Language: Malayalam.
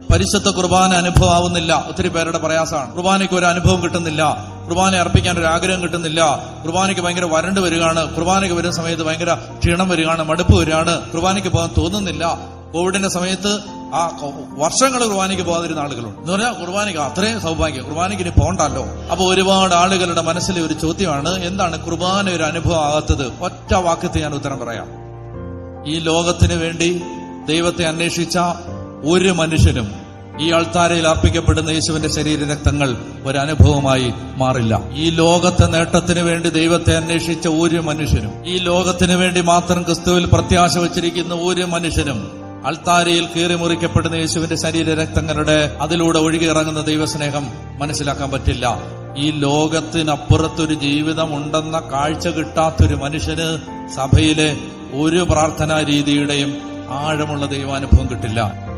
പരിശുദ്ധ കുർബാന അനുഭവം ആവുന്നില്ല. ഒത്തിരി പേരുടെ പ്രയാസമാണ്. കുർബാനയ്ക്ക് ഒരു അനുഭവം കിട്ടുന്നില്ല, കുർബാന അർപ്പിക്കാൻ ഒരു ആഗ്രഹം കിട്ടുന്നില്ല, കുർബാനയ്ക്ക് ഭയങ്കര വരണ്ട് വരികയാണ്, കുർബാനയ്ക്ക് വരുന്ന സമയത്ത് ഭയങ്കര ക്ഷീണം വരികയാണ്, മടുപ്പ് വരികയാണ്, കുർബാനയ്ക്ക് പോകാൻ തോന്നുന്നില്ല. കോവിഡിന്റെ സമയത്ത് ആ വർഷങ്ങൾ കുർബാനയ്ക്ക് പോകാതിരുന്ന ആളുകളുണ്ട്. എന്ന് പറഞ്ഞാൽ കുർബാനയ്ക്ക് അത്രയും സൗഭാഗ്യം, കുർബാനയ്ക്ക് ഇനി പോകണ്ടല്ലോ. അപ്പൊ ഒരുപാട് ആളുകളുടെ മനസ്സിലെ ഒരു ചോദ്യമാണ്, എന്താണ് കുർബാന ഒരു അനുഭവം ആകാത്തത്? ഒറ്റ വാക്യത്തിൽ ഞാൻ ഉത്തരം പറയാം. ഈ ലോകത്തിന് വേണ്ടി ദൈവത്തെ അന്വേഷിച്ച ഒരു മനുഷ്യനും ഈ അൾത്താരയിൽ അർപ്പിക്കപ്പെടുന്ന യേശുവിന്റെ ശരീരരക്തങ്ങൾ ഒരനുഭവമായി മാറില്ല. ഈ ലോകത്തെ നേട്ടത്തിന് വേണ്ടി ദൈവത്തെ അന്വേഷിച്ച ഒരു മനുഷ്യനും, ഈ ലോകത്തിന് വേണ്ടി മാത്രം ക്രിസ്തുവിൽ പ്രത്യാശ വച്ചിരിക്കുന്ന ഒരു മനുഷ്യനും അൾത്താരയിൽ കീറി മുറിക്കപ്പെടുന്ന യേശുവിന്റെ ശരീരരക്തങ്ങളുടെ അതിലൂടെ ഒഴുകിയിറങ്ങുന്ന ദൈവസ്നേഹം മനസ്സിലാക്കാൻ പറ്റില്ല. ഈ ലോകത്തിനപ്പുറത്തൊരു ജീവിതം ഉണ്ടെന്ന കാഴ്ച കിട്ടാത്തൊരു മനുഷ്യന് സഭയിലെ ഒരു പ്രാർത്ഥനാ രീതിയുടെയും ആഴമുള്ള ദൈവാനുഭവം കിട്ടില്ല.